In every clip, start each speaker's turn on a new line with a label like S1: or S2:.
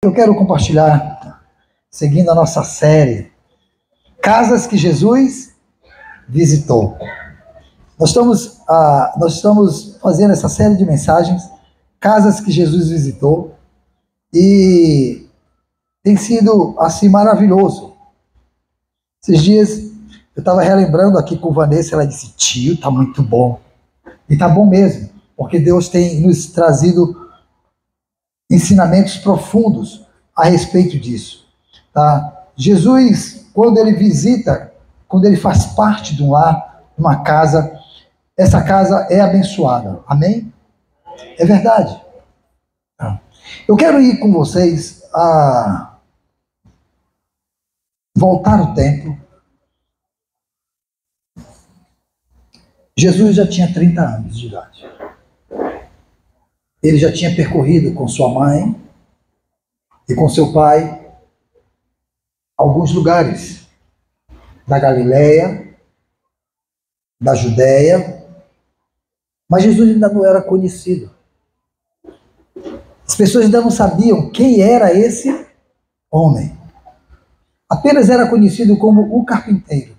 S1: Eu quero compartilhar, seguindo a nossa série, Casas que Jesus visitou. Nós estamos fazendo essa série de mensagens, Casas que Jesus visitou, e tem sido, assim, maravilhoso. Esses dias, eu estava relembrando aqui com Vanessa, ela disse, tio, está muito bom. E está bom mesmo, porque Deus tem nos trazido ensinamentos profundos a respeito disso. Tá? Jesus, quando ele visita, quando ele faz parte de um lar, uma casa, essa casa é abençoada. Amém? É verdade. Tá. Eu quero ir com vocês a voltar o tempo. Jesus já tinha 30 anos de idade. Ele já tinha percorrido com sua mãe e com seu pai alguns lugares da Galileia, da Judéia, mas Jesus ainda não era conhecido. As pessoas ainda não sabiam quem era esse homem. Apenas era conhecido como o carpinteiro.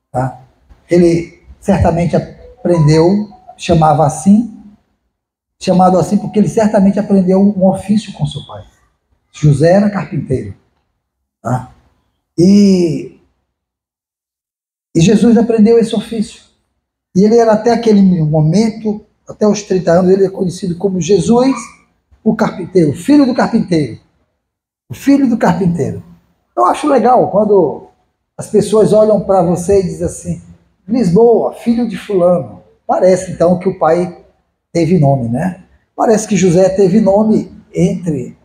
S1: Tá? Ele certamente aprendeu, chamado assim porque ele certamente aprendeu um ofício com seu pai. José era carpinteiro. Tá? E Jesus aprendeu esse ofício. E ele era até aquele momento, até os 30 anos, ele é conhecido como Jesus, o carpinteiro, filho do carpinteiro. O filho do carpinteiro. Eu acho legal quando as pessoas olham para você e dizem assim, Lisboa, filho de fulano. Parece então que o pai teve nome, né? Parece que José teve nome entre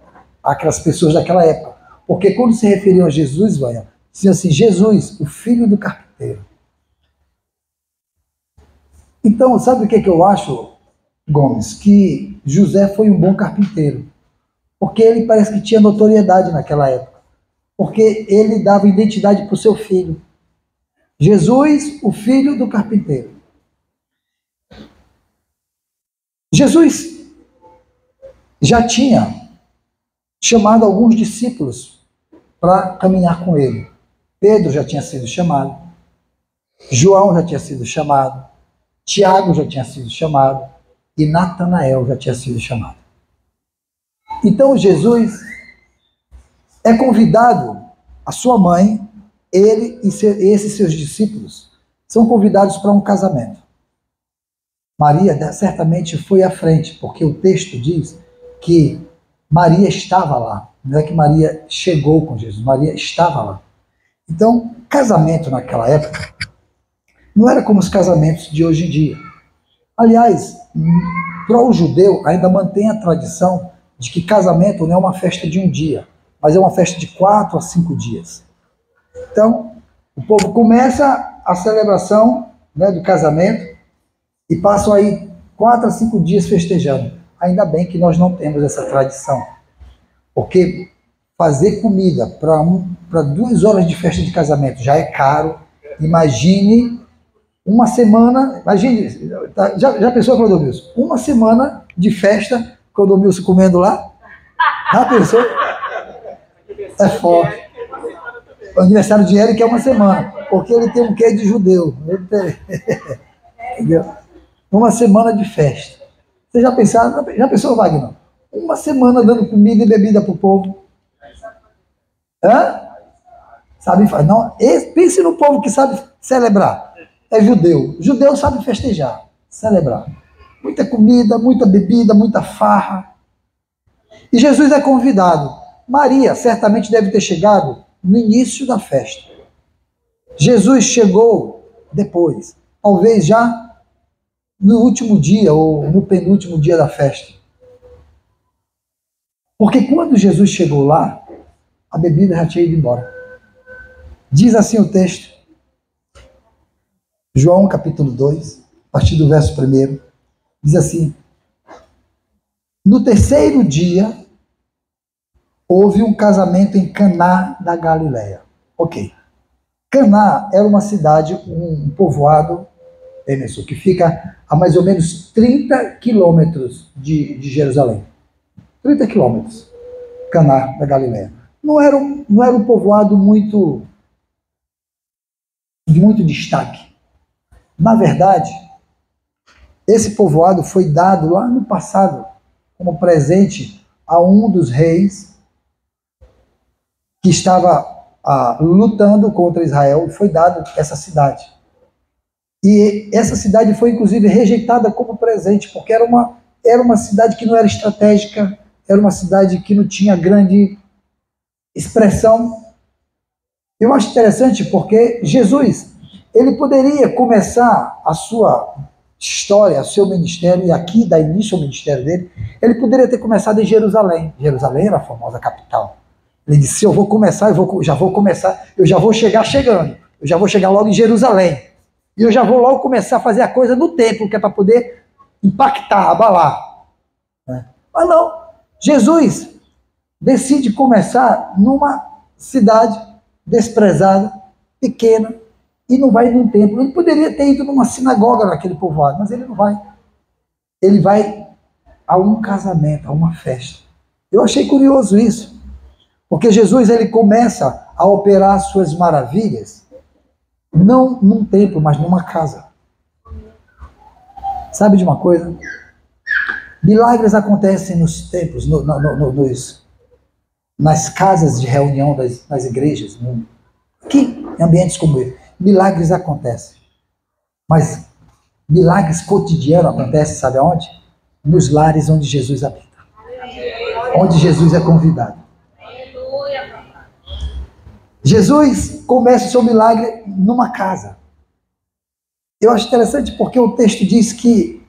S1: aquelas pessoas daquela época. Porque quando se referiam a Jesus, diziam assim, Jesus, o filho do carpinteiro. Então, sabe o que eu acho, Gomes? Que José foi um bom carpinteiro. Porque ele parece que tinha notoriedade naquela época. Porque ele dava identidade para o seu filho. Jesus, o filho do carpinteiro. Jesus já tinha chamado alguns discípulos para caminhar com ele. Pedro já tinha sido chamado, João já tinha sido chamado, Tiago já tinha sido chamado e Natanael já tinha sido chamado. Então Jesus é convidado, a sua mãe, ele e esses seus discípulos são convidados para um casamento. Maria certamente foi à frente, porque o texto diz que Maria estava lá. Não é que Maria chegou com Jesus, Maria estava lá. Então, casamento naquela época não era como os casamentos de hoje em dia. Aliás, para o judeu ainda mantém a tradição de que casamento não é uma festa de um dia, mas é uma festa de 4 a 5 dias. Então, o povo começa a celebração, né, do casamento e passam aí 4 a 5 dias festejando. Ainda bem que nós não temos essa tradição. Porque fazer comida para 2 horas de festa de casamento já é caro. Imagine uma semana, já pensou, Clodomilson? Uma semana de festa, Clodomilson comendo lá? Já pensou? É forte. O aniversário de Eric é uma semana, porque ele tem um quê de judeu. Entendeu? Uma semana de festa. Você já pensou, Wagner? Uma semana dando comida e bebida para o povo. Hã? Sabe fazer? Não, pense no povo que sabe celebrar. É judeu. Judeu sabe festejar, celebrar. Muita comida, muita bebida, muita farra. E Jesus é convidado. Maria certamente deve ter chegado no início da festa. Jesus chegou depois, talvez já no último dia ou no penúltimo dia da festa. Porque quando Jesus chegou lá, a bebida já tinha ido embora. Diz assim o texto, João capítulo 2, a partir do verso 1, diz assim, no terceiro dia, houve um casamento em Caná da Galileia. Ok. Caná era uma cidade, um povoado, Emerson, que fica a mais ou menos 30 quilômetros de Jerusalém. 30 quilômetros. Caná da Galileia. Não era um povoado de muito destaque. Na verdade, esse povoado foi dado lá no passado como presente a um dos reis que estava lutando contra Israel. Foi dado essa cidade. E essa cidade foi, inclusive, rejeitada como presente, porque era uma cidade que não era estratégica, era uma cidade que não tinha grande expressão. Eu acho interessante porque Jesus, ele poderia começar a sua história, o seu ministério, e aqui dá início ao ministério dele, ele poderia ter começado em Jerusalém. Jerusalém era a famosa capital. Ele disse, se eu vou começar, eu já vou chegar chegando, eu já vou chegar logo em Jerusalém, e eu já vou logo começar a fazer a coisa no templo, que é para poder impactar, abalar. Mas não, Jesus decide começar numa cidade desprezada, pequena, e não vai num templo. Ele poderia ter ido numa sinagoga naquele povoado, mas ele não vai. Ele vai a um casamento, a uma festa. Eu achei curioso isso, porque Jesus ele começa a operar suas maravilhas não num templo, mas numa casa. Sabe de uma coisa? Milagres acontecem nos templos, nas casas de reunião das igrejas, aqui, em ambientes como esse. Milagres acontecem. Mas milagres cotidianos acontecem, sabe aonde? Nos lares onde Jesus habita. Onde Jesus é convidado. Jesus começa o seu milagre numa casa. Eu acho interessante porque o texto diz que,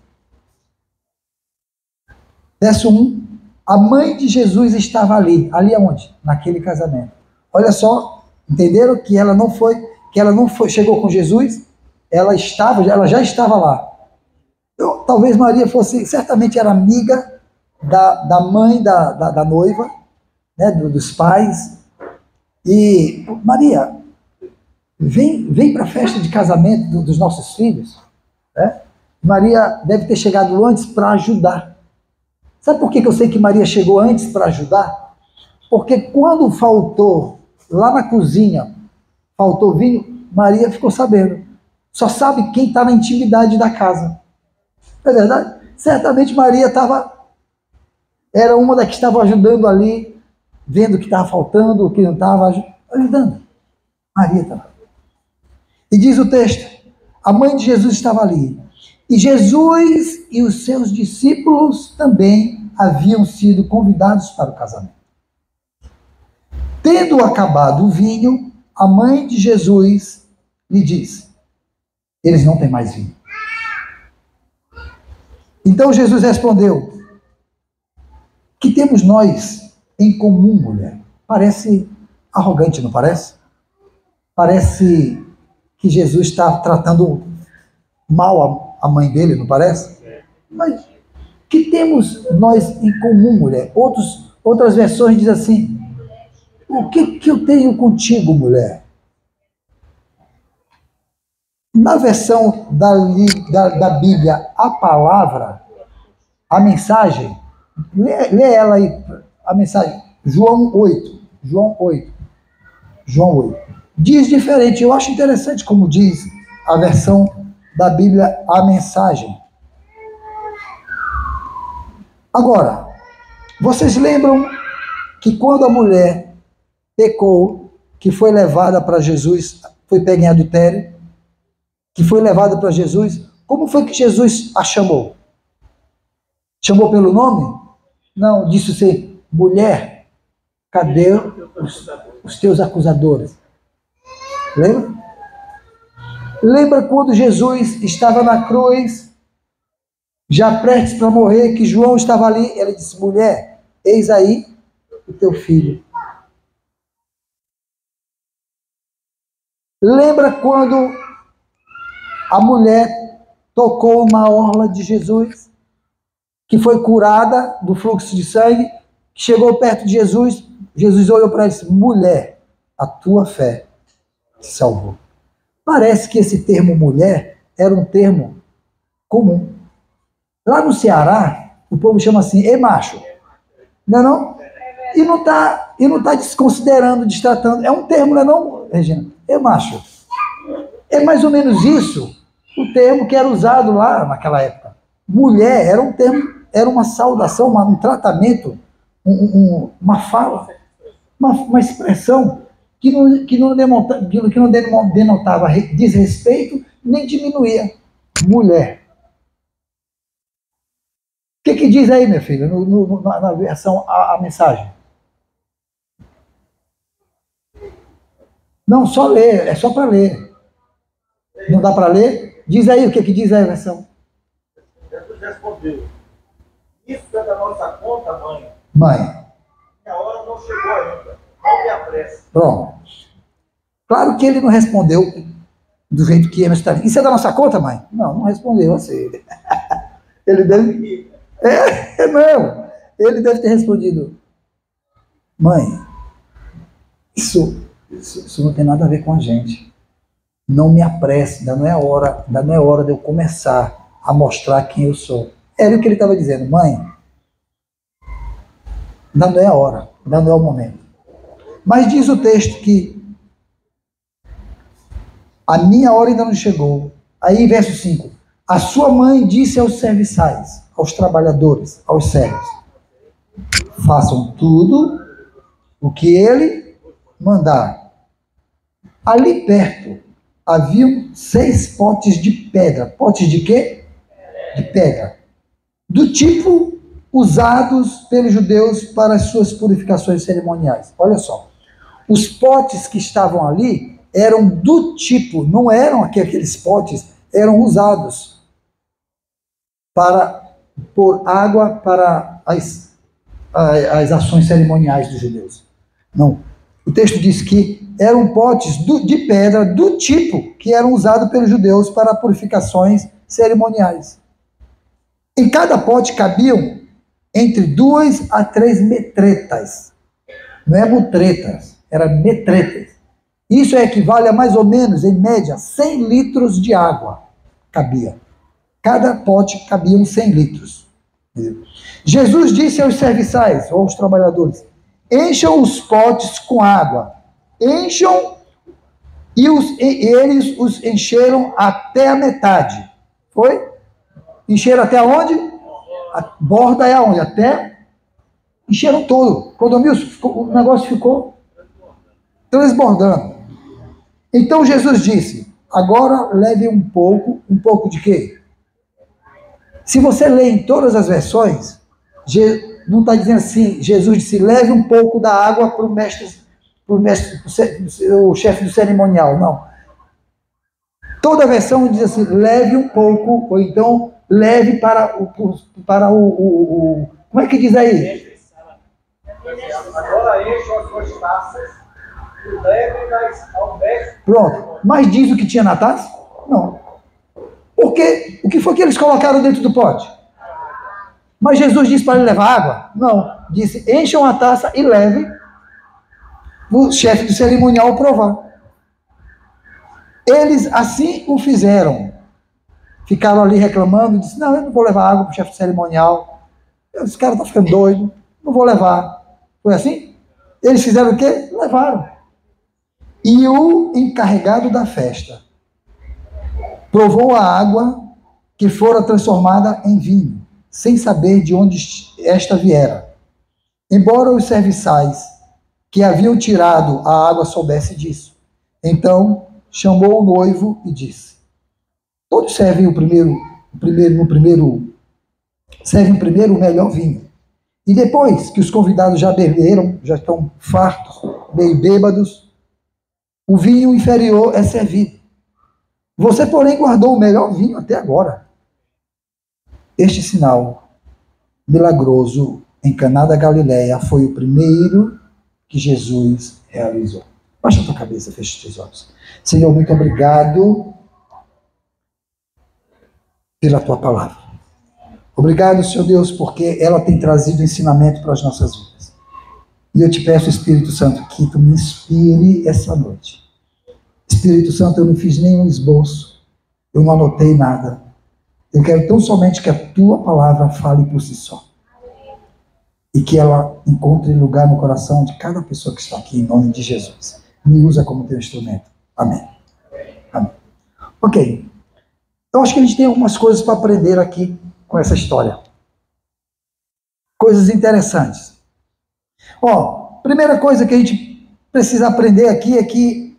S1: verso 1, a mãe de Jesus estava ali. Ali aonde? Naquele casamento. Olha só, entenderam que ela não foi, chegou com Jesus, ela já estava lá. Talvez Maria fosse, certamente era amiga da mãe da noiva, né, dos pais. E Maria, vem para a festa de casamento dos nossos filhos. Né? Maria deve ter chegado antes para ajudar. Sabe por que eu sei que Maria chegou antes para ajudar? Porque quando faltou, lá na cozinha, faltou vinho, Maria ficou sabendo. Só sabe quem está na intimidade da casa. Não é verdade? Certamente Maria era uma das que estava ajudando ali, vendo o que estava faltando, o que não estava, ajudando. Maria estava. E diz o texto, a mãe de Jesus estava ali. E Jesus e os seus discípulos também haviam sido convidados para o casamento. Tendo acabado o vinho, a mãe de Jesus lhe disse, eles não têm mais vinho. Então Jesus respondeu, que temos nós em comum, mulher? Parece arrogante, não parece? Parece que Jesus está tratando mal a mãe dele, não parece? Mas que temos nós em comum, mulher? Outras versões dizem assim, o que eu tenho contigo, mulher? Na versão da Bíblia, a palavra, a mensagem, lê ela aí, a mensagem, João 8. Diz diferente, eu acho interessante como diz a versão da Bíblia, a mensagem. Agora, vocês lembram que quando a mulher pecou, que foi levada para Jesus, foi pega em adultério, que foi levada para Jesus, como foi que Jesus a chamou? Chamou pelo nome? Não, disse assim, mulher, cadê os teus acusadores? Lembra? Lembra quando Jesus estava na cruz, já prestes para morrer, que João estava ali, ele disse, mulher, eis aí o teu filho. Lembra quando a mulher tocou na orla de Jesus, que foi curada do fluxo de sangue, chegou perto de Jesus, Jesus olhou para ela e disse, mulher, a tua fé te salvou. Parece que esse termo mulher era um termo comum. Lá no Ceará, o povo chama assim, macho. Não é não? E não tá desconsiderando, destratando. É um termo, não é não, Regina? Macho. É mais ou menos isso, o termo que era usado lá naquela época. Mulher era um termo, era uma saudação, um tratamento, uma fala, uma expressão que não denotava desrespeito, nem diminuía. Mulher. O que diz aí, meu filho, na versão, a mensagem? Não, só ler, é só para ler. Não dá para ler? Diz aí o que diz aí a versão.
S2: Jesus respondeu: isso é da nossa conta, mãe.
S1: Mãe.
S2: Minha hora não chegou ainda. Não me apresse.
S1: Pronto. Claro que ele não respondeu do jeito que ia estar. Isso é da nossa conta, mãe? Não respondeu assim. Ele deve. Não. Ele deve ter respondido: mãe, isso não tem nada a ver com a gente. Não me apresse, ainda não é hora de eu começar a mostrar quem eu sou. Era o que ele estava dizendo: mãe, ainda não é a hora, ainda não é o momento. Mas diz o texto que a minha hora ainda não chegou. Aí, verso 5: a sua mãe disse aos serviçais, aos trabalhadores, aos servos: façam tudo o que ele mandar. Ali perto haviam 6 potes de pedra. Potes de quê? De pedra. Do tipo usados pelos judeus para as suas purificações cerimoniais. Olha só. Os potes que estavam ali eram do tipo, não eram aqueles potes, eram usados para pôr água para as ações cerimoniais dos judeus. Não. O texto diz que eram potes de pedra do tipo que eram usados pelos judeus para purificações cerimoniais. Em cada pote cabiam entre 2 a 3 metretas. Não é mutretas, era metretas. Isso equivale a mais ou menos, em média, 100 litros de água. Cabia. Cada pote cabia 100 litros. Jesus disse aos serviçais, ou aos trabalhadores: encham os potes com água. Encham, e eles os encheram até a metade. Foi? Encheram até onde? A borda é aonde? Até? Encheram todo. Clodomilson, o negócio ficou transbordando. Então Jesus disse: agora leve um pouco de quê? Se você lê em todas as versões, não está dizendo assim, Jesus disse: leve um pouco da água para o chefe do cerimonial. Não. Toda versão diz assim: leve um pouco, ou então leve para o como é que diz aí?
S2: Agora encham as suas taças e levem-nas ao mestre.
S1: Pronto. Mas diz o que tinha na taça? Não. Porque o que foi que eles colocaram dentro do pote? Mas Jesus disse para ele levar água? Não. Disse: encham a taça e levem o chefe do cerimonial provar. Eles assim o fizeram. Ficaram ali reclamando, disse: não, eu não vou levar água para o chefe do cerimonial. Esse cara está ficando doido, não vou levar. Foi assim? Eles fizeram o quê? Levaram. E o encarregado da festa provou a água que fora transformada em vinho, sem saber de onde esta viera. Embora os serviçais que haviam tirado a água soubessem disso. Então chamou o noivo e disse: todos servem primeiro o melhor vinho. E depois que os convidados já beberam, já estão fartos, meio bêbados, o vinho inferior é servido. Você, porém, guardou o melhor vinho até agora. Este sinal milagroso em Caná da Galileia foi o primeiro que Jesus realizou. Baixa a tua cabeça, fecha os teus olhos. Senhor, muito obrigado pela tua palavra. Obrigado, Senhor Deus, porque ela tem trazido ensinamento para as nossas vidas. E eu te peço, Espírito Santo, que tu me inspire essa noite. Espírito Santo, eu não fiz nenhum esboço, eu não anotei nada. Eu quero tão somente que a tua palavra fale por si só. e que ela encontre lugar no coração de cada pessoa que está aqui, em nome de Jesus. Me usa como teu instrumento. Amém. Amém. Ok. Então, acho que a gente tem algumas coisas para aprender aqui com essa história. Coisas interessantes. Ó, primeira coisa que a gente precisa aprender aqui é que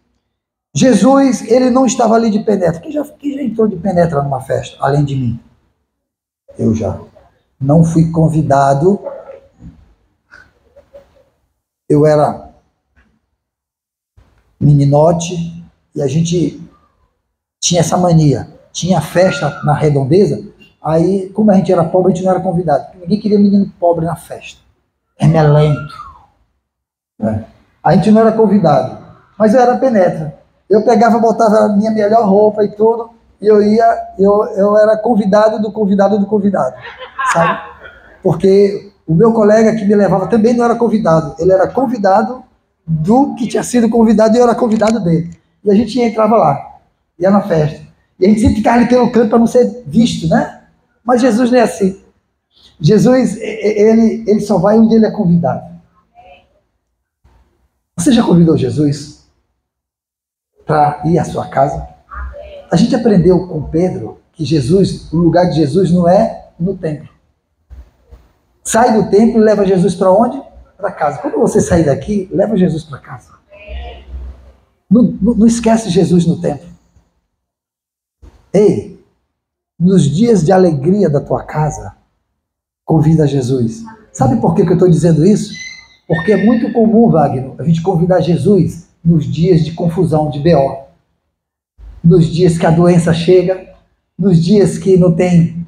S1: Jesus, ele não estava ali de penetra. Quem já entrou de penetra numa festa, além de mim? Eu já. Não fui convidado. Eu era meninote e a gente tinha essa mania. Tinha festa na redondeza, aí, como a gente era pobre, a gente não era convidado. Ninguém queria menino pobre na festa. Remelento. Né? A gente não era convidado. Mas eu era penetra. Eu pegava, botava a minha melhor roupa e tudo, e eu era convidado do convidado do convidado. Sabe? Porque o meu colega que me levava também não era convidado. Ele era convidado do que tinha sido convidado e eu era convidado dele. E a gente entrava lá, ia na festa. E a gente sempre ficava ali pelo canto para não ser visto, né? Mas Jesus não é assim. Jesus, ele só vai onde ele é convidado. Você já convidou Jesus para ir à sua casa? A gente aprendeu com Pedro que Jesus, o lugar de Jesus não é no templo. Sai do templo e leva Jesus para onde? Para casa. Quando você sair daqui, leva Jesus para casa. Não esquece Jesus no templo. Ei, nos dias de alegria da tua casa, convida Jesus. Sabe por que eu estou dizendo isso? Porque é muito comum, Wagner, a gente convidar Jesus nos dias de confusão, de BO. Nos dias que a doença chega, nos dias que não tem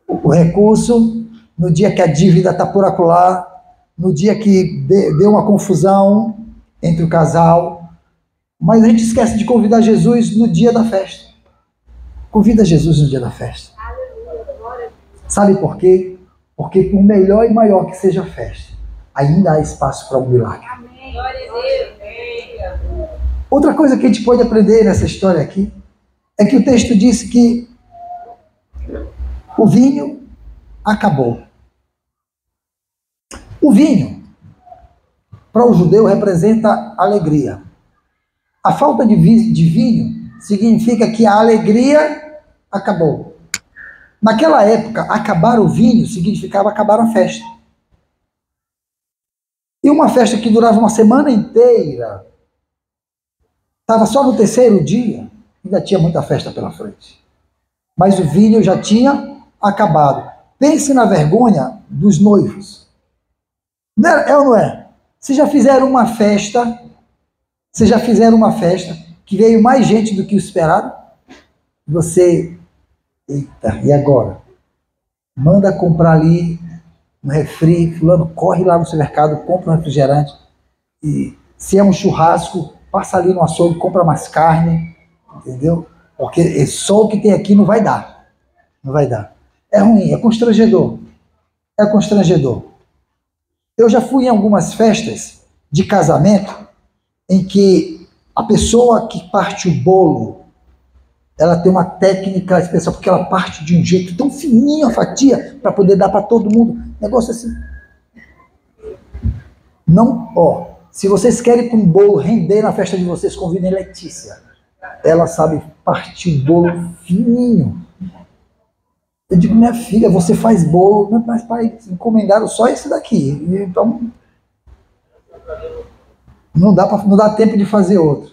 S1: o recurso, no dia que a dívida está por acolá, no dia que deu uma confusão entre o casal. Mas a gente esquece de convidar Jesus no dia da festa. Convida Jesus no dia da festa. Sabe por quê? Porque por melhor e maior que seja a festa, ainda há espaço para um milagre. Outra coisa que a gente pode aprender nessa história aqui é que o texto disse que o vinho acabou. O vinho, para o judeu, representa alegria. A falta de vinho significa que a alegria acabou. Naquela época, acabar o vinho significava acabar a festa. E uma festa que durava uma semana inteira, estava só no terceiro dia, ainda tinha muita festa pela frente. Mas o vinho já tinha acabado. Pense na vergonha dos noivos. Não é ou não é? Vocês já fizeram uma festa que veio mais gente do que o esperado? Você, eita, e agora? Manda comprar ali um refri, fulano, corre lá no supermercado, compra um refrigerante, e se é um churrasco, passa ali no açougue, compra mais carne, entendeu? Porque só o que tem aqui não vai dar. Não vai dar. É ruim, é constrangedor. É constrangedor. Eu já fui em algumas festas de casamento em que a pessoa que parte o bolo, ela tem uma técnica especial, porque ela parte de um jeito tão fininho a fatia, para poder dar para todo mundo. Negócio assim. Não, ó, se vocês querem que um bolo render na festa de vocês, convidem Letícia. Ela sabe partir o bolo fininho. Eu digo, minha filha, você faz bolo, mas pai, encomendaram só esse daqui. Então, não dá tempo de fazer outro.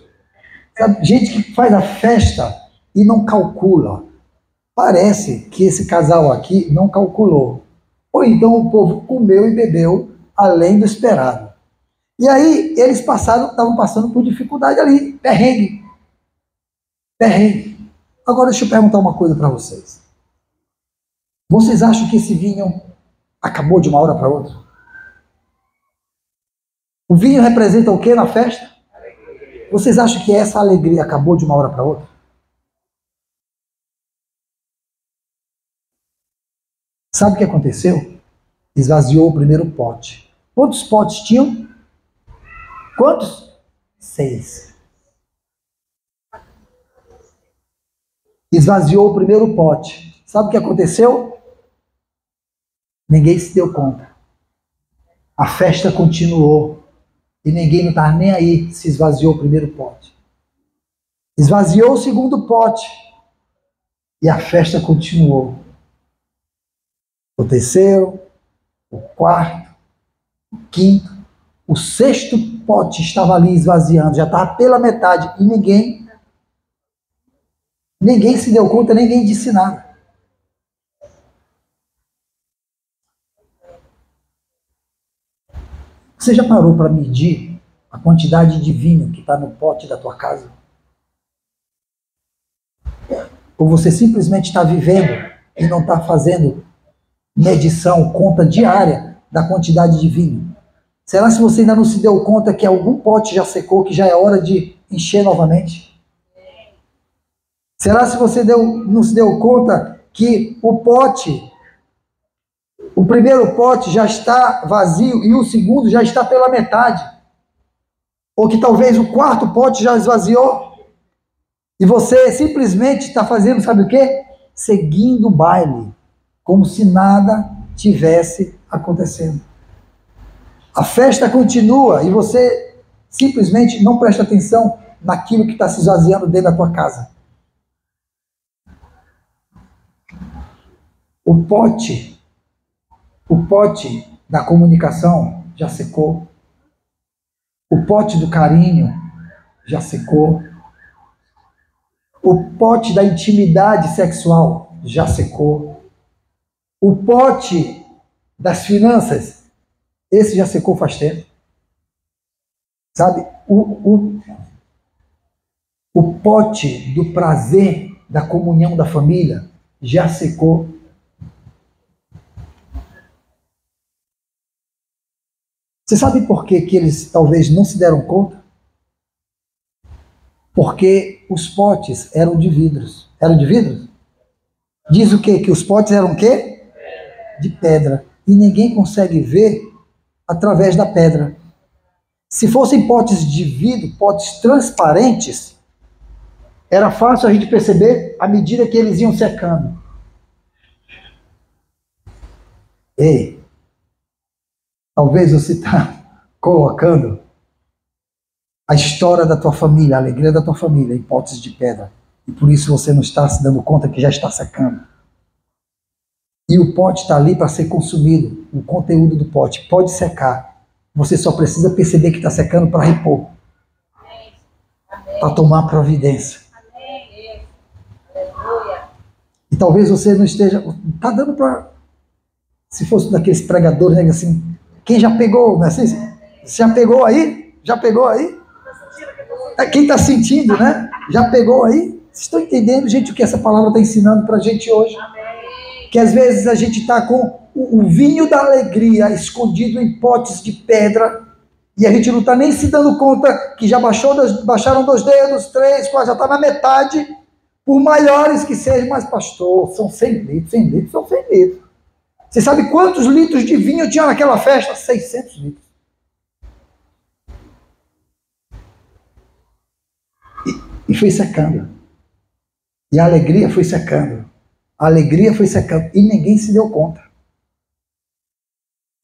S1: Sabe, gente que faz a festa e não calcula. Parece que esse casal aqui não calculou. Ou então o povo comeu e bebeu além do esperado. E aí eles estavam passando por dificuldade ali, perrengue. Perrengue. Agora deixa eu perguntar uma coisa para vocês. Vocês acham que esse vinho acabou de uma hora para outra? O vinho representa o que na festa? Vocês acham que essa alegria acabou de uma hora para outra? Sabe o que aconteceu? Esvaziou o primeiro pote. Quantos potes tinham? Quantos? 6. Esvaziou o primeiro pote. Sabe o que aconteceu? Ninguém se deu conta. A festa continuou. E ninguém não estava nem aí se esvaziou o primeiro pote. Esvaziou o segundo pote. E a festa continuou. O terceiro, o quarto, o quinto, o sexto pote estava ali esvaziando, já estava pela metade. E ninguém se deu conta, ninguém disse nada. Você já parou para medir a quantidade de vinho que está no pote da tua casa? Ou você simplesmente está vivendo e não está fazendo medição, conta diária da quantidade de vinho? Será se você ainda não se deu conta que algum pote já secou, que já é hora de encher novamente? Será se você não se deu conta que o primeiro pote já está vazio e o segundo já está pela metade? Ou que talvez o quarto pote já esvaziou? E você simplesmente está fazendo, sabe o quê? Seguindo o baile, como se nada tivesse acontecendo. A festa continua e você simplesmente não presta atenção naquilo que está se esvaziando dentro da tua casa. O pote da comunicação já secou. O pote do carinho já secou. O pote da intimidade sexual já secou. O pote das finanças, esse já secou faz tempo. Sabe? O pote do prazer, da comunhão da família, já secou. Você sabe por que eles talvez não se deram conta? Porque os potes eram de vidros. Eram de vidros? Diz o quê? Que os potes eram o quê? De pedra. E ninguém consegue ver através da pedra. Se fossem potes de vidro, potes transparentes, era fácil a gente perceber à medida que eles iam secando. Ei, talvez você está colocando a história da tua família, a alegria da tua família em potes de pedra. E por isso você não está se dando conta que já está secando. E o pote está ali para ser consumido. O conteúdo do pote pode secar. Você só precisa perceber que está secando para repor. Para tomar providência. E talvez você não esteja... Está dando para... Se fosse daqueles pregadores, né, assim... Quem já pegou, né? Você já pegou aí? Já pegou aí? Quem está sentindo, né? Já pegou aí? Vocês estão entendendo, gente, o que essa palavra está ensinando para a gente hoje? Que às vezes a gente está com o vinho da alegria escondido em potes de pedra e a gente não está nem se dando conta que já baixaram 2 dedos, 3, 4, já está na metade, por maiores que sejam, mas pastor, são 100 litros, 100 litros, são 100 litros. Você sabe quantos litros de vinho tinha naquela festa? 600 litros. E foi secando. E a alegria foi secando. A alegria foi secando. E ninguém se deu conta.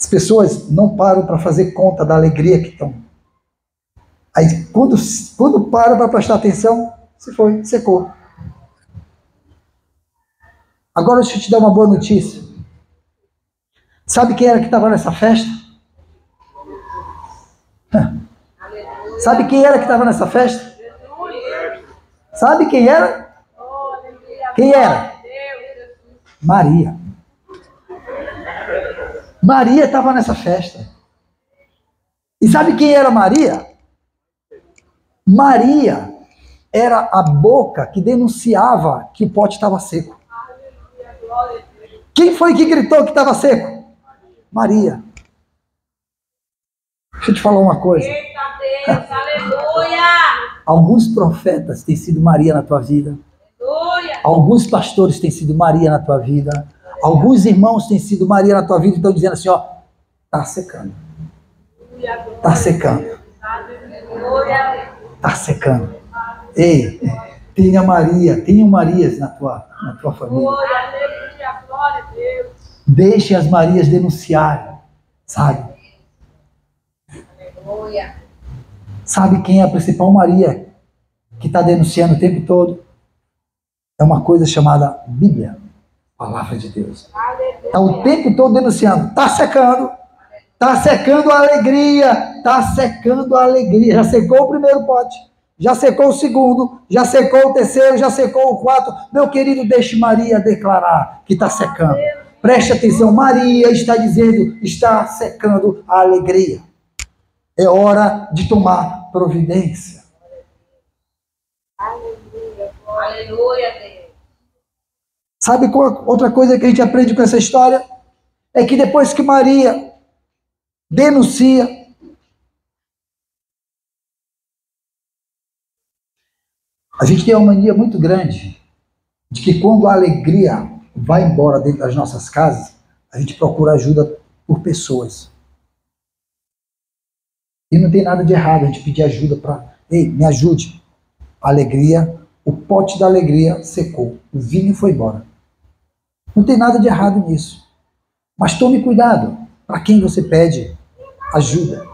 S1: As pessoas não param para fazer conta da alegria que estão. Aí, quando param para prestar atenção, se foi, secou. Agora deixa eu te dar uma boa notícia. Sabe quem era que estava nessa festa? Sabe quem era que estava nessa festa? Sabe quem era? Quem era? Maria. Maria estava nessa festa. E sabe quem era Maria? Maria era a boca que denunciava que o pote estava seco. Quem foi que gritou que estava seco? Maria. Deixa eu te falar uma coisa.
S3: Eita Deus, aleluia!
S1: Alguns profetas têm sido Maria na tua vida.
S3: Aleluia!
S1: Alguns pastores têm sido Maria na tua vida. Alguns irmãos têm sido Maria na tua vida e estão dizendo assim, ó, tá secando. Tá secando. Tá secando. Ei, tenham Marias na tua família.
S3: Aleluia, glória a Deus.
S1: Deixe as Marias denunciarem, sabe?
S3: Aleluia.
S1: Sabe quem é a principal Maria que está denunciando o tempo todo? É uma coisa chamada Bíblia, Palavra de Deus. Está o tempo todo denunciando. Está secando a alegria, está secando a alegria. Já secou o primeiro pote, já secou o segundo, já secou o terceiro, já secou o quarto. Meu querido, deixe Maria declarar que está secando. Preste atenção, Maria está dizendo, está secando a alegria. É hora de tomar providência.
S3: Aleluia, Deus.
S1: Sabe qual outra coisa que a gente aprende com essa história? É que depois que Maria denuncia, a gente tem uma mania muito grande de que quando a alegria vai embora dentro das nossas casas, a gente procura ajuda por pessoas. E não tem nada de errado a gente pedir ajuda para, ei, me ajude. A alegria, o pote da alegria secou, o vinho foi embora. Não tem nada de errado nisso. Mas tome cuidado para quem você pede ajuda.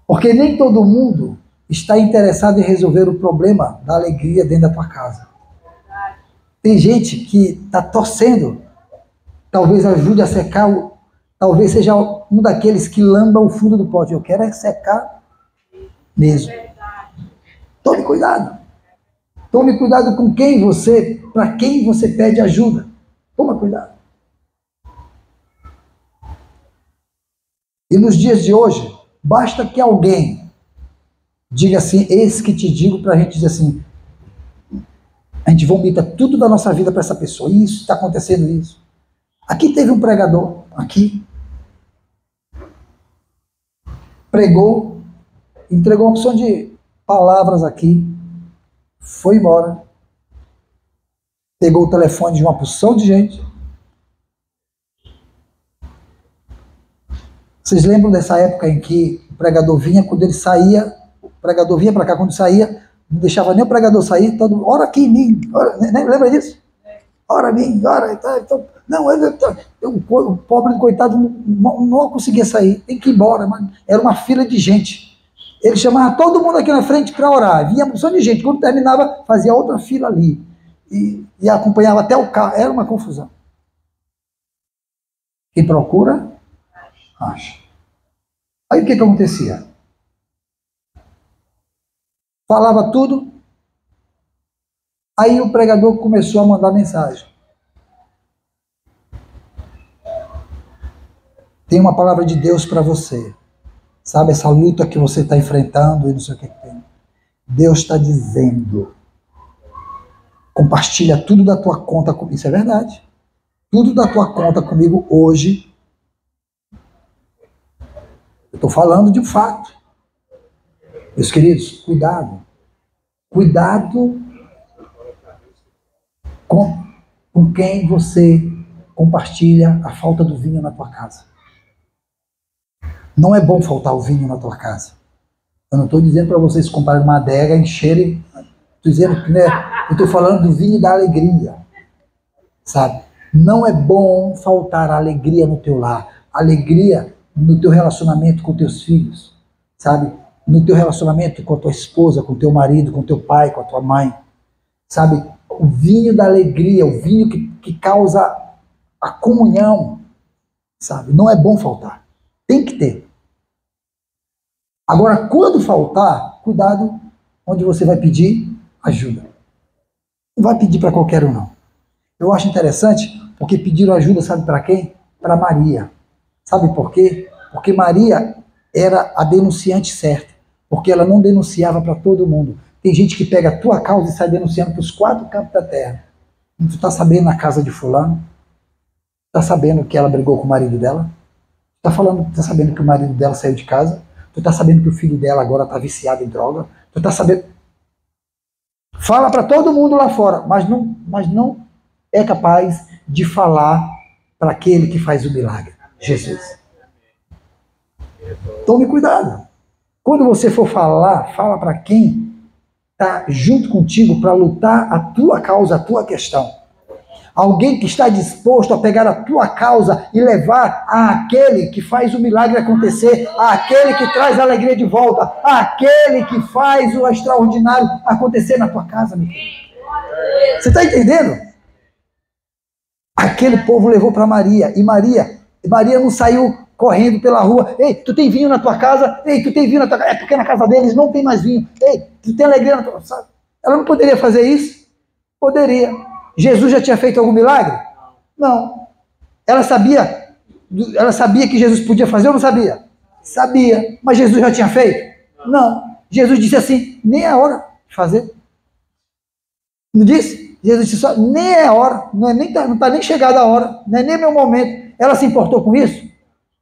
S1: Porque nem todo mundo está interessado em resolver o problema da alegria dentro da tua casa. Tem gente que está torcendo, talvez ajude a secar, talvez seja um daqueles que lamba o fundo do pote. Eu quero é secar mesmo. Tome cuidado. Tome cuidado com quem você, para quem você pede ajuda. Toma cuidado. E nos dias de hoje, basta que alguém diga assim, eis que te digo, para a gente dizer assim, a gente vomita tudo da nossa vida para essa pessoa. Isso, está acontecendo isso. Aqui teve um pregador, aqui, pregou, entregou uma opção de palavras aqui, foi embora, pegou o telefone de uma porção de gente. Vocês lembram dessa época em que o pregador vinha, quando ele saía, o pregador vinha para cá, quando saía, não deixava nem o pregador sair, todo, ora aqui em mim, ora, lembra disso? Ora em mim, ora, então, não, o pobre coitado não conseguia sair, tem que ir embora, mas era uma fila de gente. Ele chamava todo mundo aqui na frente para orar, vinha uma porção de gente, quando terminava, fazia outra fila ali, e acompanhava até o carro, era uma confusão. Quem procura, acha. Aí o que acontecia? Falava tudo, aí o pregador começou a mandar mensagem. Tem uma palavra de Deus para você. Sabe essa luta que você está enfrentando e não sei o que tem. Deus está dizendo, compartilha tudo da tua conta comigo. Isso é verdade. Tudo da tua conta comigo hoje. Eu estou falando de um fato. Meus queridos, cuidado. Cuidado com quem você compartilha a falta do vinho na tua casa. Não é bom faltar o vinho na tua casa. Eu não estou dizendo para vocês comprarem uma adega, encherem. Estou dizendo que, né, eu estou falando do vinho da alegria. Sabe? Não é bom faltar a alegria no teu lar. Alegria no teu relacionamento com teus filhos. Sabe? No teu relacionamento com a tua esposa, com o teu marido, com o teu pai, com a tua mãe. Sabe? O vinho da alegria, o vinho que causa a comunhão. Sabe? Não é bom faltar. Tem que ter. Agora, quando faltar, cuidado onde você vai pedir ajuda. Não vai pedir para qualquer um, não. Eu acho interessante, porque pediram ajuda, sabe para quem? Para Maria. Sabe por quê? Porque Maria era a denunciante certa. Porque ela não denunciava para todo mundo. Tem gente que pega a tua causa e sai denunciando para os 4 cantos da terra. Tu está sabendo na casa de fulano? Está sabendo que ela brigou com o marido dela? Tá sabendo que o marido dela saiu de casa? Tu tá sabendo que o filho dela agora tá viciado em droga? Tu tá sabendo? Fala para todo mundo lá fora, mas não é capaz de falar para aquele que faz o milagre, Jesus. Tome cuidado. Quando você for falar, fala para quem tá junto contigo para lutar a tua causa, a tua questão. Alguém que está disposto a pegar a tua causa e levar àquele que faz o milagre acontecer, àquele que traz a alegria de volta, àquele que faz o extraordinário acontecer na tua casa, meu filho. Você está entendendo? Aquele povo levou para Maria, e Maria não saiu correndo pela rua. Ei, tu tem vinho na tua casa? Ei, tu tem vinho na tua casa? É porque na casa deles não tem mais vinho. Ei, tu tem alegria na tua casa? Ela não poderia fazer isso? Poderia. Jesus já tinha feito algum milagre? Não. Ela sabia que Jesus podia fazer ou não sabia? Sabia. Mas Jesus já tinha feito? Não. Jesus disse assim, nem é hora de fazer. Não disse? Jesus disse só, nem é hora, não está nem chegada a hora, não é nem meu momento. Ela se importou com isso?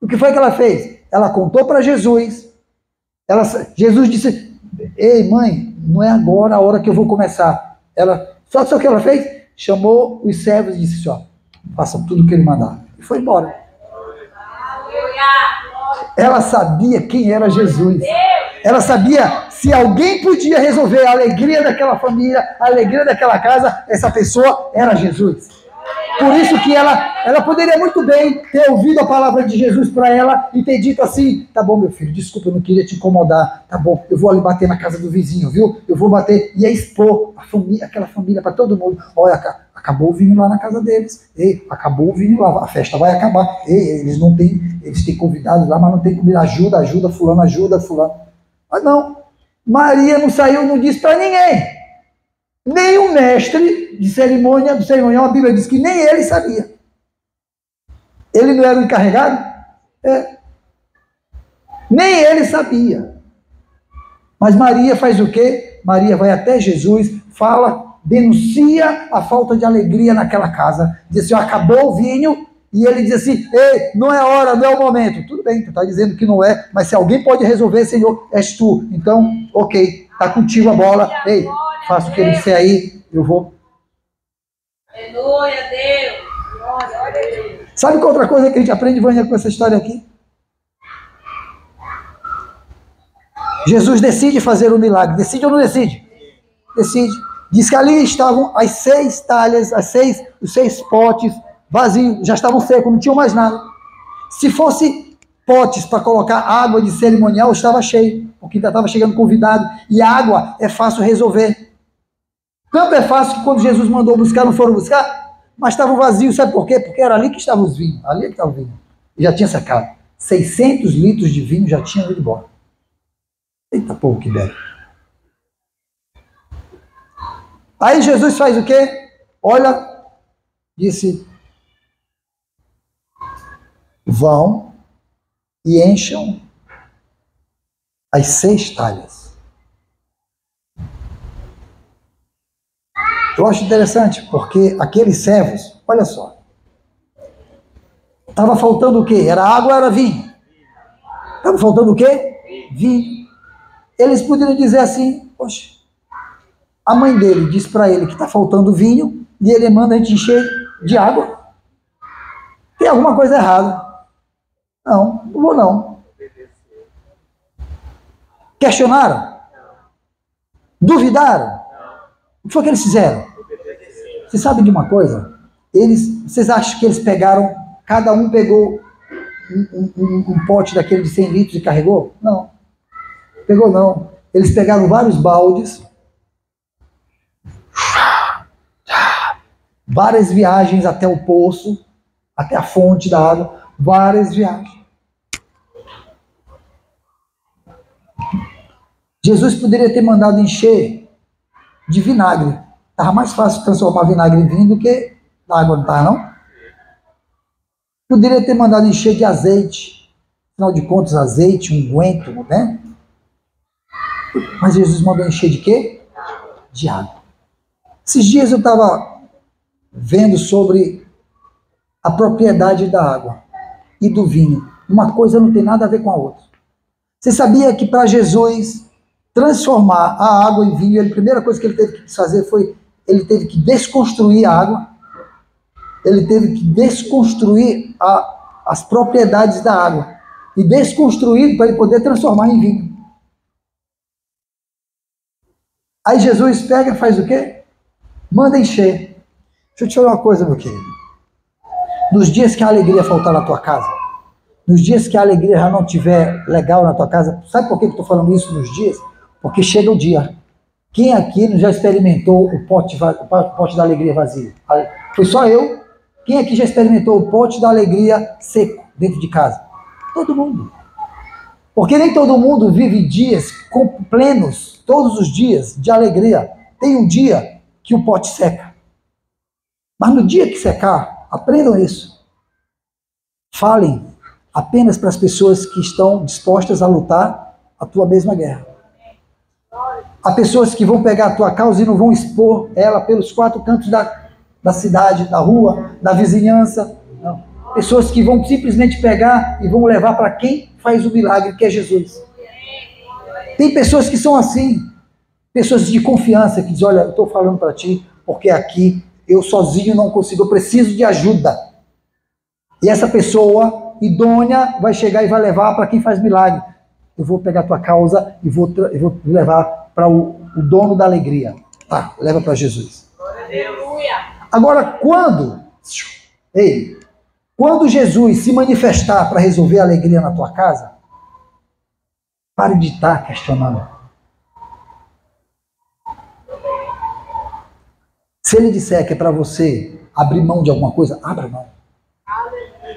S1: O que foi que ela fez? Ela contou para Jesus. Jesus disse, ei mãe, não é agora a hora que eu vou começar. Sabe o que ela fez? Chamou os servos e disse assim, ó, faça tudo o que ele mandar. E foi embora. Ela sabia quem era Jesus. Ela sabia se alguém podia resolver a alegria daquela família, a alegria daquela casa, essa pessoa era Jesus. Por isso que ela poderia muito bem ter ouvido a palavra de Jesus para ela e ter dito assim, tá bom meu filho, desculpa, eu não queria te incomodar, tá bom, eu vou ali bater na casa do vizinho, viu? Eu vou bater e expor aquela família para todo mundo. Olha, acabou o vinho lá na casa deles. Ei, acabou o vinho lá, a festa vai acabar. Ei, eles têm convidados lá, mas não tem comida. Ajuda fulano, ajuda fulano. Mas não, Maria não saiu, não disse para ninguém. Nem o mestre do cerimonial, a Bíblia diz que nem ele sabia. Ele não era o encarregado? Nem ele sabia. Mas Maria faz o quê? Maria vai até Jesus, fala, denuncia a falta de alegria naquela casa. Diz assim, acabou o vinho, e ele diz assim, ei, não é hora, não é o momento. Tudo bem, tu está dizendo que não é, mas se alguém pode resolver, Senhor, és tu. Então, ok, está contigo a bola. Ei, faça o que ele disser aí, eu vou.
S3: Aleluia, Deus. Glória a Deus.
S1: Sabe qual outra coisa que a gente aprende, Vânia, com essa história aqui? Jesus decide fazer o milagre. Decide ou não decide? Decide. Diz que ali estavam as 6 talhas, os 6 potes vazios, já estavam secos, não tinham mais nada. Se fosse potes para colocar água de cerimonial, estava cheio, porque ainda estava chegando convidado, e água é fácil resolver. Tanto é fácil que quando Jesus mandou buscar, não foram buscar, mas estavam vazios, sabe por quê? Porque era ali que estavam os vinhos, ali que estava o vinho, e já tinha secado. 600 litros de vinho já tinham ido embora. Eita, povo que bebe. Aí Jesus faz o quê? Olha, disse, vão e encham as 6 talhas. Eu acho interessante, porque aqueles servos, olha só, estava faltando o quê? Era água ou era vinho? Estava faltando o quê? Vinho. Eles poderiam dizer assim, poxa, a mãe dele diz para ele que está faltando vinho e ele manda a gente encher de água. Tem alguma coisa errada. Não vou não. Questionaram? Duvidaram? O que foi que eles fizeram? Você sabe de uma coisa? Vocês acham que eles pegaram, cada um pegou um pote daquele de 100 litros e carregou? Não. Pegou não. Eles pegaram vários baldes, várias viagens até o poço, até a fonte da água, várias viagens. Jesus poderia ter mandado encher de vinagre. Estava mais fácil transformar vinagre em vinho do que água, não estava não? Poderia ter mandado encher de azeite. Afinal de contas, azeite, unguento, né? Mas Jesus mandou encher de quê? De água. Esses dias eu estava vendo sobre a propriedade da água e do vinho. Uma coisa não tem nada a ver com a outra. Você sabia que para Jesus transformar a água em vinho, a primeira coisa que ele teve que fazer foi, ele teve que desconstruir a água, ele teve que desconstruir as propriedades da água, e desconstruir para ele poder transformar em vinho. Aí Jesus pega e faz o quê? Manda encher. Deixa eu te falar uma coisa, meu querido. Nos dias que a alegria faltar na tua casa, nos dias que a alegria já não estiver legal na tua casa, sabe por que eu estou falando isso nos dias? Porque chega o dia. Quem aqui já experimentou o pote da alegria vazio? Foi só eu? Quem aqui já experimentou o pote da alegria seco dentro de casa? Todo mundo. Porque nem todo mundo vive dias plenos, todos os dias, de alegria. Tem um dia que o pote seca. Mas no dia que secar, aprendam isso. Falem apenas para as pessoas que estão dispostas a lutar a tua mesma guerra. Há pessoas que vão pegar a tua causa e não vão expor ela pelos 4 cantos da cidade, da rua, da vizinhança. Não. Pessoas que vão simplesmente pegar e vão levar para quem faz o milagre, que é Jesus. Tem pessoas que são assim, pessoas de confiança, que dizem, olha, eu estou falando para ti, porque aqui eu sozinho não consigo, eu preciso de ajuda. E essa pessoa idônea vai chegar e vai levar para quem faz milagre. Eu vou pegar a tua causa e vou levar para o dono da alegria. Tá, leva para Jesus. Agora, quando Jesus se manifestar para resolver a alegria na tua casa, pare de estar questionando. Se ele disser que é para você abrir mão de alguma coisa, abra mão.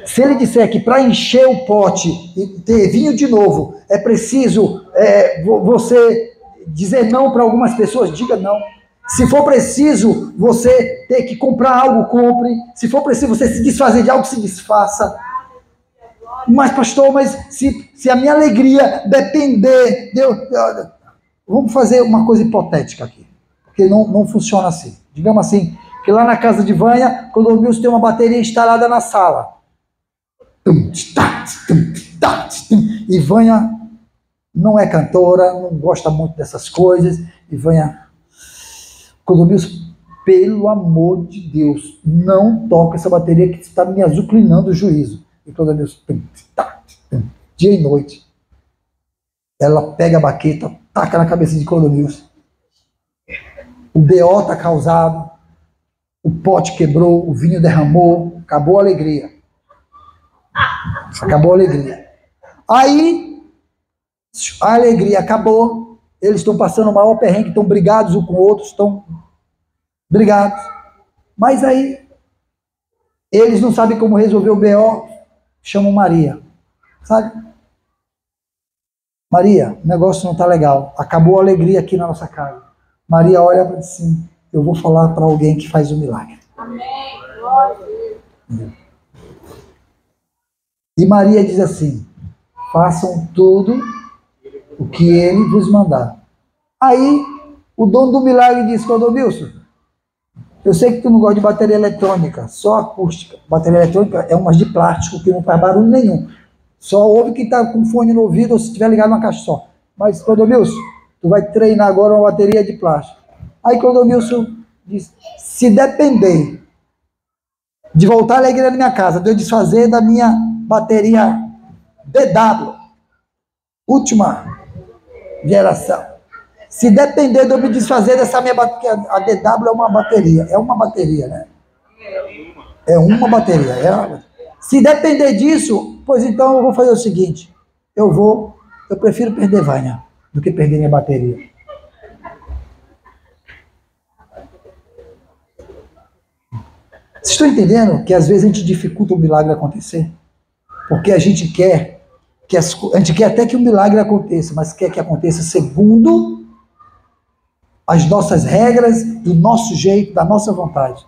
S1: Se ele disser que para encher o pote e ter vinho de novo, é preciso você dizer não para algumas pessoas, diga não. Se for preciso você ter que comprar algo, compre. Se for preciso você se desfazer de algo, se desfaça. Mas pastor, se a minha alegria depender... Vamos fazer uma coisa hipotética aqui, porque não funciona assim. Digamos assim, que lá na casa de Vânia, Clodomilson tem uma bateria instalada na sala. E Vânia não é cantora, não gosta muito dessas coisas. E Vânia, Clodomilson, pelo amor de Deus, não toca essa bateria que está me azucrinando o juízo. E Clodomilson, dia e noite, ela pega a baqueta, taca na cabeça de Clodomilson. O BO está causado, o pote quebrou, o vinho derramou, acabou a alegria. Acabou a alegria. Aí, a alegria acabou, eles estão passando o maior perrengue, estão brigados um com o outro, estão brigados. Mas aí, eles não sabem como resolver o BO, chamam Maria. Sabe? Maria, o negócio não está legal, acabou a alegria aqui na nossa casa. Maria olha para assim, eu vou falar para alguém que faz o milagre. Amém. Glória a Deus. E Maria diz assim, façam tudo o que ele vos mandar. Aí, o dono do milagre diz, Clodomilson, eu sei que tu não gosta de bateria eletrônica, só acústica. Bateria eletrônica é umas de plástico que não faz barulho nenhum. Só ouve quem está com fone no ouvido ou se estiver ligado na caixa só. Mas, Clodomilson, tu vai treinar agora uma bateria de plástico. Aí Clodomilson diz, se depender de voltar a alegria na minha casa, de eu desfazer da minha bateria DW, última geração, se depender de eu me desfazer dessa minha bateria, a DW é uma bateria, né? É uma bateria. Se depender disso, pois então eu vou fazer o seguinte, eu prefiro perder Vânia do que perder minha bateria. Vocês estão entendendo que às vezes a gente dificulta o milagre acontecer? Porque a gente quer até que o milagre aconteça, mas quer que aconteça segundo as nossas regras, do nosso jeito, da nossa vontade.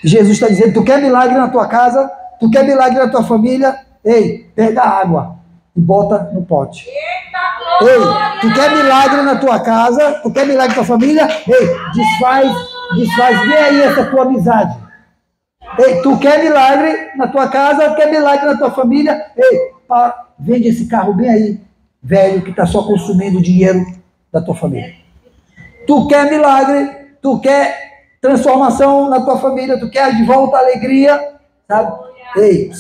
S1: E Jesus está dizendo, tu quer milagre na tua casa? Tu quer milagre na tua família? Ei, pega a água e bota no pote. Ei, tu quer milagre na tua casa? Tu quer milagre na tua família? Ei, desfaz bem aí essa tua amizade. Ei, tu quer milagre na tua casa? Quer milagre na tua família? Ei, vende esse carro bem aí, velho, que está só consumindo o dinheiro da tua família. Tu quer milagre? Tu quer transformação na tua família? Tu quer de volta a alegria? Sabe? Ei,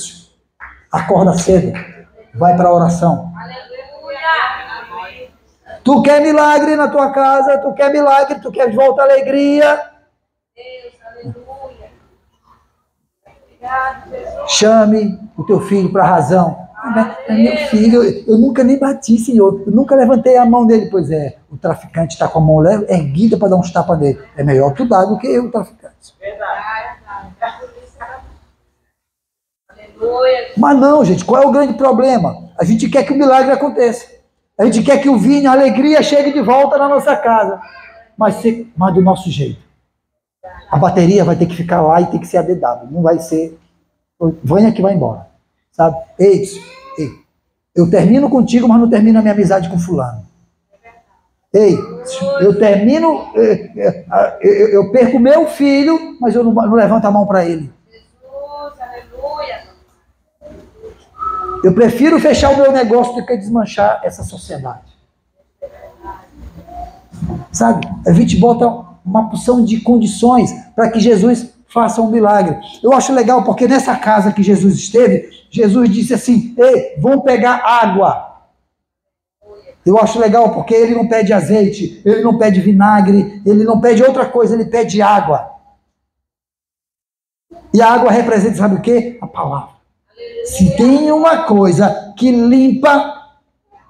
S1: acorda cedo, vai para a oração. Tu quer milagre na tua casa, tu quer milagre, tu quer de volta a alegria. Chame o teu filho para a razão. Meu filho, eu nunca nem bati, Senhor. Eu nunca levantei a mão dele. Pois é, o traficante está com a mão erguida para dar uns tapas nele. É melhor tu dar do que eu, o traficante. Mas não, gente, qual é o grande problema? A gente quer que o milagre aconteça. A gente quer que o vinho, a alegria chegue de volta na nossa casa. Mas do nosso jeito. A bateria vai ter que ficar lá e tem que ser ADW. Não vai ser... Venha que vai embora. Sabe? Ei, eu termino contigo, mas não termino a minha amizade com fulano. Ei, eu termino... Eu perco meu filho, mas eu não levanto a mão para ele. Eu prefiro fechar o meu negócio do que desmanchar essa sociedade. Sabe? A gente bota uma porção de condições para que Jesus faça um milagre. Eu acho legal porque nessa casa que Jesus esteve, Jesus disse assim, ei, vão pegar água. Eu acho legal porque ele não pede azeite, ele não pede vinagre, ele não pede outra coisa, ele pede água. E a água representa, sabe o quê? A palavra. Se tem uma coisa que limpa,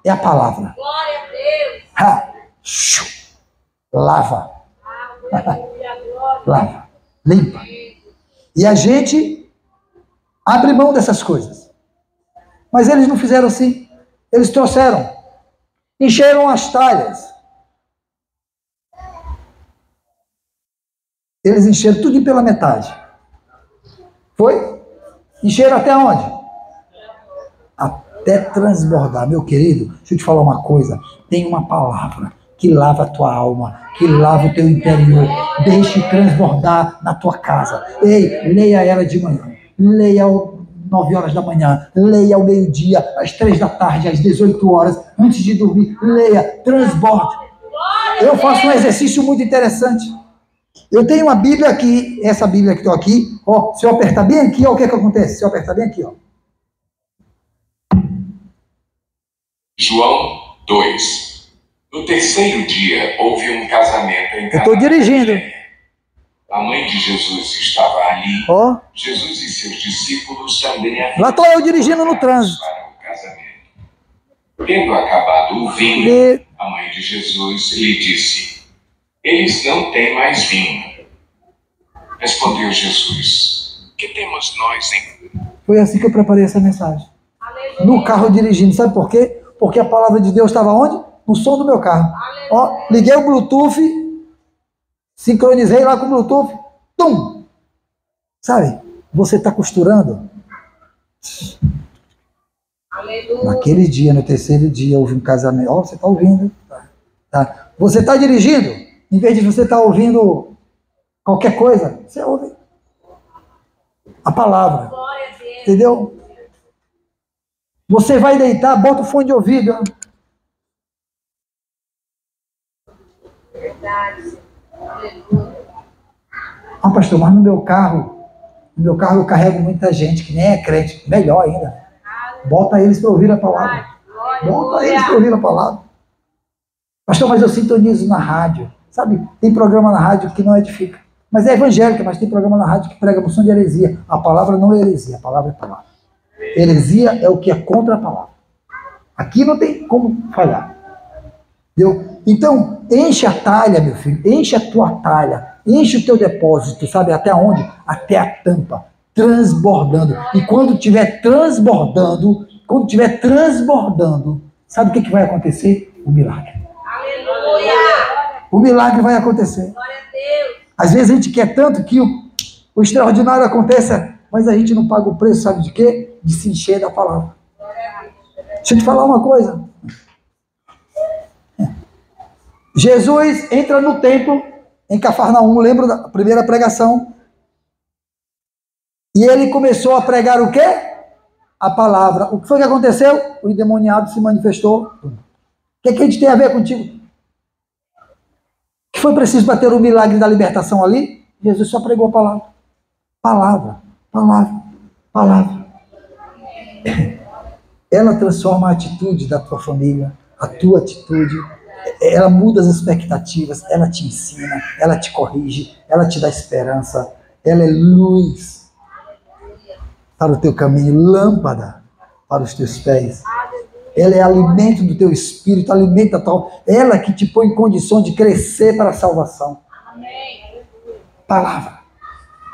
S1: é a palavra.
S3: Glória a Deus.
S1: Lava. Lava. Limpa. E a gente abre mão dessas coisas. Mas eles não fizeram assim. Eles trouxeram. Encheram as talhas. Eles encheram tudo pela metade. Foi? Encheram até onde? Até transbordar. Meu querido, deixa eu te falar uma coisa. Tem uma palavra que lava a tua alma, que lava o teu interior. Deixe transbordar na tua casa. Ei, leia ela de manhã. Leia 9 horas da manhã. Leia ao meio-dia, às 3 da tarde, às 18 horas, antes de dormir. Leia, transborde. Eu faço um exercício muito interessante. Eu tenho uma Bíblia aqui, essa Bíblia que estou aqui, ó, se eu apertar bem aqui, ó, o que acontece? Se eu apertar bem aqui, ó.
S4: João 2. No terceiro dia, houve um casamento em Caná.
S1: Eu estou dirigindo.
S4: A mãe de Jesus estava ali.
S1: Ó.
S4: Jesus e seus discípulos também haviam.
S1: Lá estou eu dirigindo no trânsito.
S4: Para o casamento. Tendo acabado o vinho, a mãe de Jesus lhe disse: eles não têm mais vinho. Respondeu Jesus: que temos nós em...
S1: Foi assim que eu preparei essa mensagem. No carro dirigindo. Sabe por quê? Porque a palavra de Deus estava onde? No som do meu carro. Ó, liguei o Bluetooth, sincronizei lá com o Bluetooth. Tum! Sabe? Você está costurando. Naquele dia, no terceiro dia, houve um casamento. Ó, você está ouvindo. Tá. Você está dirigindo. Em vez de você estar ouvindo qualquer coisa, você ouve a palavra. Entendeu? Você vai deitar, bota o fone de ouvido.
S3: Verdade.
S1: Ah, pastor, mas no meu carro eu carrego muita gente que nem é crente. Melhor ainda. Bota eles para ouvir a palavra. Bota eles para ouvir a palavra. Pastor, mas eu sintonizo na rádio. Sabe, tem programa na rádio que não edifica. Mas é evangélica, mas tem programa na rádio que prega moção de heresia. A palavra não é heresia, a palavra é palavra. Heresia é o que é contra a palavra. Aqui não tem como falhar. Entendeu? Então, enche a talha, meu filho. Enche a tua talha. Enche o teu depósito, sabe? Até onde? Até a tampa. Transbordando. E quando estiver transbordando, sabe o que vai acontecer? O milagre.
S3: Aleluia.
S1: O milagre vai acontecer.
S3: Glória a Deus.
S1: Às vezes a gente quer tanto que o extraordinário aconteça, mas a gente não paga o preço, sabe de quê? De se encher da palavra. Deixa eu te falar uma coisa. Jesus entra no templo em Cafarnaum, lembra da primeira pregação? E ele começou a pregar o quê? A palavra. O que foi que aconteceu? O endemoniado se manifestou. O que a gente tem a ver contigo? O que foi preciso para ter o milagre da libertação ali? Jesus só pregou a palavra. Palavra, palavra, palavra. Ela transforma a atitude da tua família, a tua atitude. Ela muda as expectativas, ela te ensina, ela te corrige, ela te dá esperança. Ela é luz. para o teu caminho, lâmpada para os teus pés. Ela é alimento do teu espírito, alimenta tal. Ela que te põe em condição de crescer para a salvação. Palavra.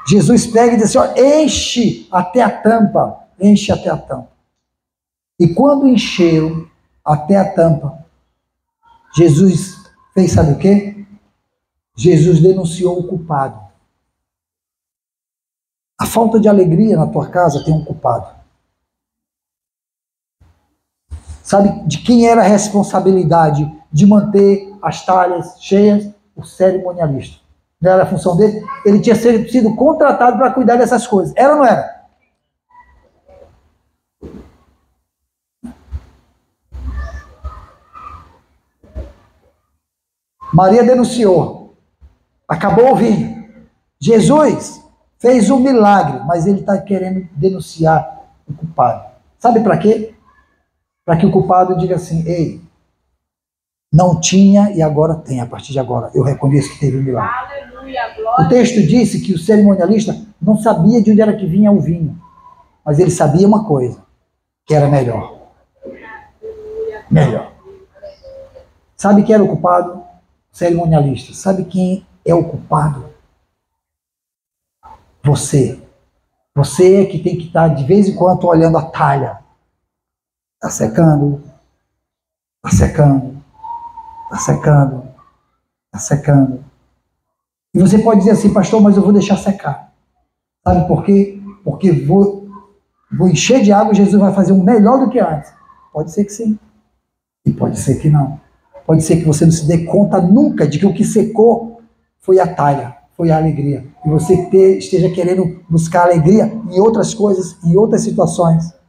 S1: Jesus pega e diz assim, ó, enche até a tampa. Enche até a tampa. E quando encheu até a tampa, Jesus fez, sabe o quê? Jesus denunciou o culpado. A falta de alegria na tua casa tem um culpado. Sabe de quem era a responsabilidade de manter as talhas cheias? O cerimonialista. Não era a função dele? Ele tinha sido contratado para cuidar dessas coisas. Era ou não era? Maria denunciou. Acabou o vinho. Jesus fez um milagre, mas ele está querendo denunciar o culpado. Sabe para quê? Para que o culpado diga assim, ei, não tinha e agora tem, a partir de agora. Eu reconheço que teve um milagre.
S3: Aleluia, glória.
S1: O texto disse que o cerimonialista não sabia de onde era que vinha o vinho, mas ele sabia uma coisa, que era melhor. Melhor. Sabe quem era o culpado? O cerimonialista. Sabe quem é o culpado? Você. Você é que tem que estar de vez em quando olhando a talha. Está secando, está secando, está secando, está secando. E você pode dizer assim, pastor, mas eu vou deixar secar. Sabe por quê? Porque vou encher de água e Jesus vai fazer um melhor do que antes. Pode ser que sim. E pode ser que não. Pode ser que você não se dê conta nunca de que o que secou foi a talha, foi a alegria. E você esteja querendo buscar alegria em outras coisas, em outras situações.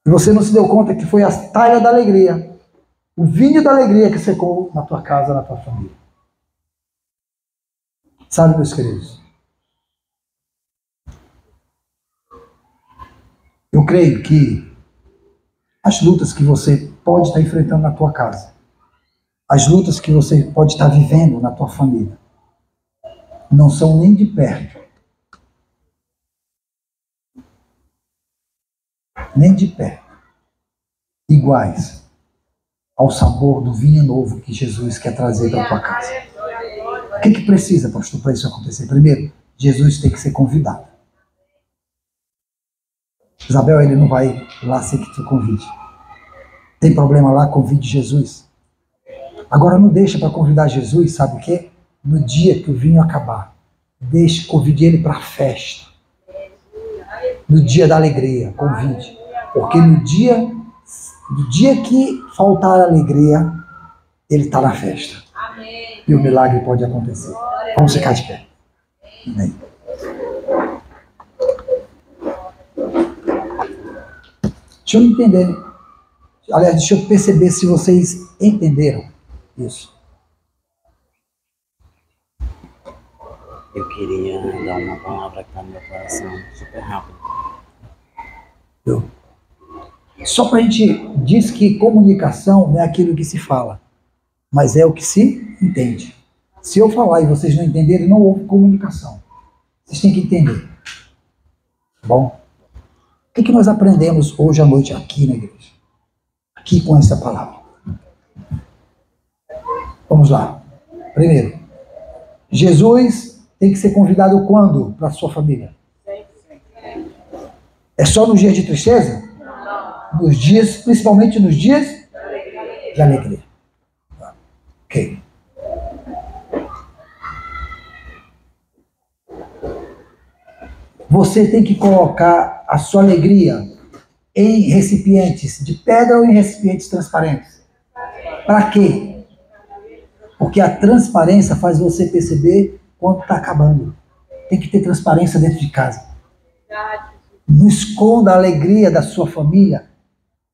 S1: E você não se deu conta que foi a talha da alegria, o vinho da alegria que secou na tua casa, na tua família. Sabe, meus queridos? Eu creio que as lutas que você pode estar enfrentando na tua casa, as lutas que você pode estar vivendo na tua família, não são nem de perto, nem de perto, iguais ao sabor do vinho novo que Jesus quer trazer para a tua casa. O que precisa, pastor, para isso acontecer? Primeiro, Jesus tem que ser convidado. Isabel, ele não vai lá sem que tu convide. Tem problema lá, convide Jesus. Agora não deixa para convidar Jesus, sabe o quê? No dia que o vinho acabar, convide ele para a festa. No dia da alegria, convide. Porque no dia que faltar alegria, ele está na festa.
S3: Amém.
S1: E o milagre pode acontecer. Vamos ficar de pé. Amém. Deixa eu entender. Aliás, deixa eu perceber se vocês entenderam isso.
S5: Eu queria dar uma palavra que está no meu coração, super rápido.
S1: Só para a gente diz que comunicação não é aquilo que se fala, mas é o que se entende. Se eu falar e vocês não entenderem, não houve comunicação. Vocês têm que entender. Tá bom? O que nós aprendemos hoje à noite aqui na igreja? Aqui com essa palavra. Vamos lá. Primeiro, Jesus tem que ser convidado quando para a sua família? É só nos dias de tristeza? Nos dias, principalmente nos dias de alegria. Ok. Você tem que colocar a sua alegria em recipientes de pedra ou em recipientes transparentes. Para quê? Porque a transparência faz você perceber quando está acabando. Tem que ter transparência dentro de casa. Não esconda a alegria da sua família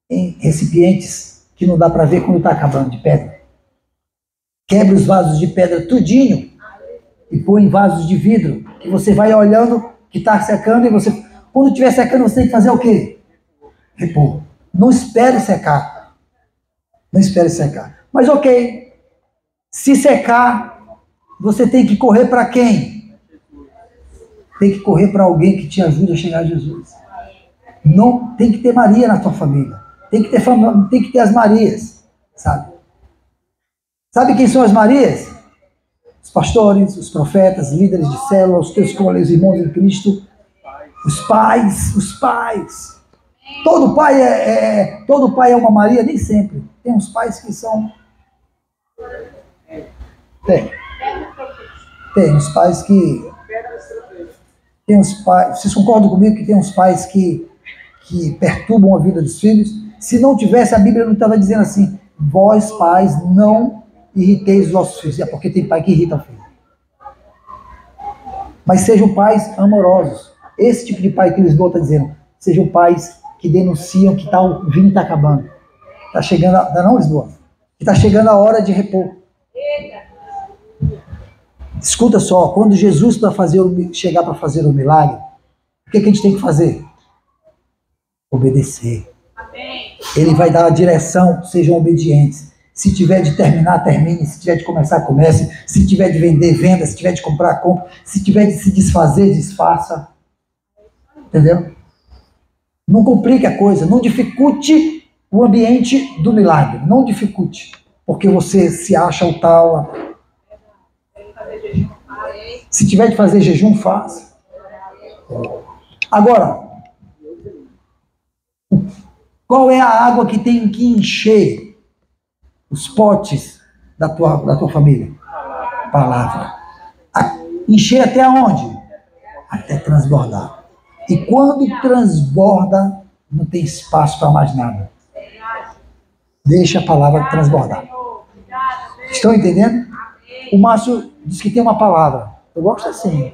S1: em recipientes que não dá para ver quando está acabando, de pedra. Quebre os vasos de pedra tudinho e põe em vasos de vidro, que você vai olhando que está secando e você, quando estiver secando, você tem que fazer o quê? Repor. Não espere secar. Não espere secar. Mas ok, se secar, você tem que correr para quem? tem que correr para alguém que te ajude a chegar a Jesus. Não tem que ter Maria na tua família. Tem que ter as Marias, sabe? Sabe quem são as Marias? Os pastores, os profetas, líderes de célula, os teus colegas, irmãos em Cristo, os pais. Todo pai é uma Maria, nem sempre. Tem uns pais que são... Tem uns pais que... Tem uns pais... Vocês concordam comigo que tem uns pais que perturbam a vida dos filhos? Se não tivesse, a Bíblia não estava dizendo assim: vós pais não irriteis os vossos filhos. É porque tem pai que irrita o filho. Mas sejam pais amorosos. Esse tipo de pai que Lisboa está dizendo. Sejam pais que denunciam que o vinho está acabando. Está chegando, não, Lisboa? Está chegando a hora de repor. Escuta só, quando Jesus chegar para fazer o milagre, o que a gente tem que fazer? Obedecer. Ele vai dar a direção, sejam obedientes. Se tiver de terminar, termine. Se tiver de começar, comece. Se tiver de vender, venda. Se tiver de comprar, compre. Se tiver de se desfazer, desfaça. Entendeu? Não complique a coisa. Não dificulte o ambiente do milagre. Não dificulte. Porque você se acha o tal. Se tiver de fazer jejum, faça. Agora, qual é a água que tem que encher os potes da tua família? Palavra. Encher até onde? Até transbordar. E quando transborda, não tem espaço para mais nada. Deixa a palavra transbordar. Estão entendendo? O Márcio diz que tem uma palavra. Eu gosto assim.